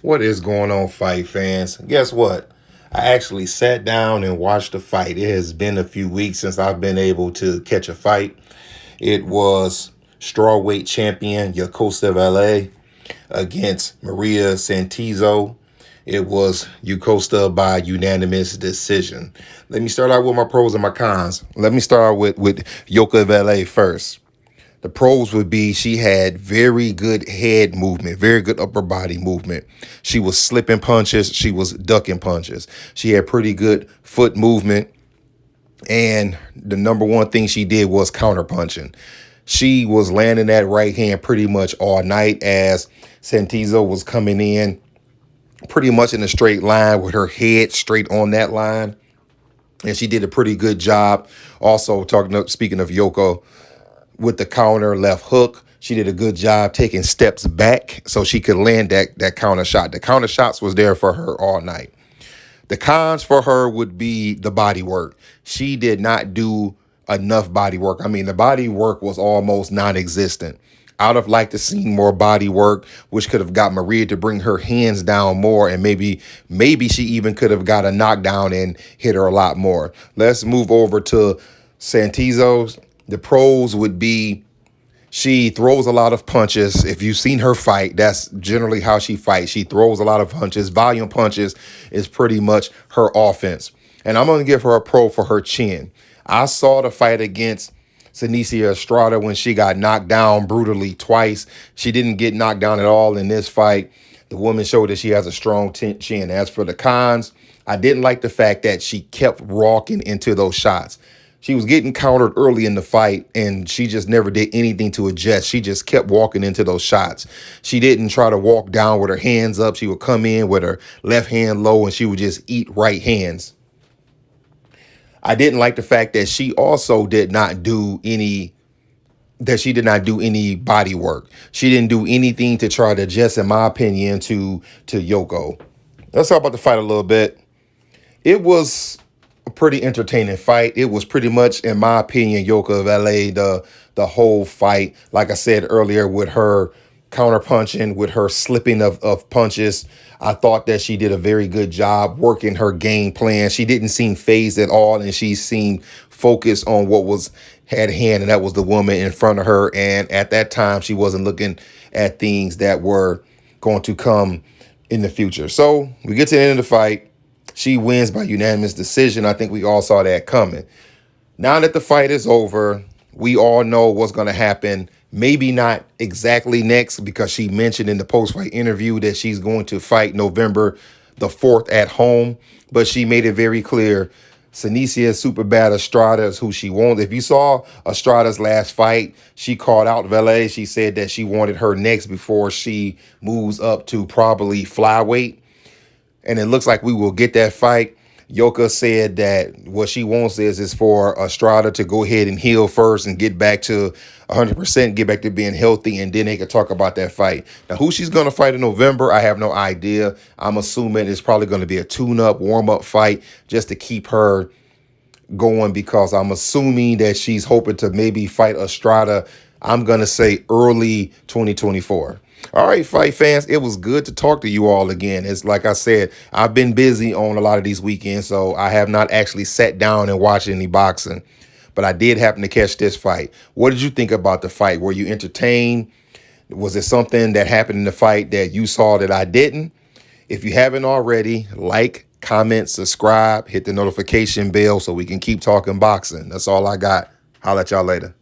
What is going on, fight fans? Guess what? I actually sat down and watched the fight. It has been a few weeks since I've been able to catch a fight. It was strawweight champion Yokasta Valle against Maria Santizo. It was Yokasta by unanimous decision. Let me start out with my pros and my cons. Let me start out with Yoka Valle first. The pros would be she had very good head movement, very good upper body movement. She was slipping punches. She was ducking punches. She had pretty good foot movement. And the number one thing she did was counter punching. She was landing that right hand pretty much all night as Santizo was coming in pretty much in a straight line with her head straight on that line. And she did a pretty good job. Also, speaking of Yoka, with the counter left hook, she did a good job taking steps back so she could land that counter shot. The counter shots was there for her all night. The cons for her would be the body work. She did not do enough body work. I mean, the body work was almost non-existent. I'd have liked to see more body work, which could have got Maria to bring her hands down more, and maybe she even could have got a knockdown and hit her a lot more. Let's move over to Santizo's. The pros would be she throws a lot of punches. If you've seen her fight, that's generally how she fights. She throws a lot of punches. Volume punches is pretty much her offense. And I'm going to give her a pro for her chin. I saw the fight against Senicia Estrada when she got knocked down brutally twice. She didn't get knocked down at all in this fight. The woman showed that she has a strong chin. As for the cons, I didn't like the fact that she kept walking into those shots. She was getting countered early in the fight, and she just never did anything to adjust. She just kept walking into those shots. She didn't try to walk down with her hands up. She would come in with her left hand low, and she would just eat right hands. I didn't like the fact that she also did not do any body work. She didn't do anything to try to adjust, in my opinion, to Yoko. Let's talk about the fight a little bit. It was a pretty entertaining fight. It was pretty much, in my opinion, Yoka Valle, the whole fight. Like I said earlier, with her counter punching, with her slipping of punches, I thought that she did a very good job working her game plan. She didn't seem phased at all, and she seemed focused on what was at hand, and that was the woman in front of her. And at that time, she wasn't looking at things that were going to come in the future. So we get to the end of the fight. She wins by unanimous decision. I think we all saw that coming. Now that the fight is over, we all know what's going to happen. Maybe not exactly next, because she mentioned in the post-fight interview that she's going to fight November the 4th at home. But she made it very clear Senicia Superbad Estrada is who she wants. If you saw Estrada's last fight, she called out Valle. She said that she wanted her next before she moves up to probably flyweight. And it looks like we will get that fight. Yoka said that what she wants is for Estrada to go ahead and heal first and get back to 100%, get back to being healthy, and then they can talk about that fight. Now, who she's going to fight in November, I have no idea. I'm assuming it's probably going to be a tune-up, warm-up fight just to keep her going, because I'm assuming that she's hoping to maybe fight Estrada, I'm going to say early 2024. All right, fight fans, it was good to talk to you all again. It's like I said, I've been busy on a lot of these weekends, so I have not actually sat down and watched any boxing. But I did happen to catch this fight. What did you think about the fight? Were you entertained? Was it something that happened in the fight that you saw that I didn't? If you haven't already, like, comment, subscribe, hit the notification bell so we can keep talking boxing. That's all I got. Holla at y'all later.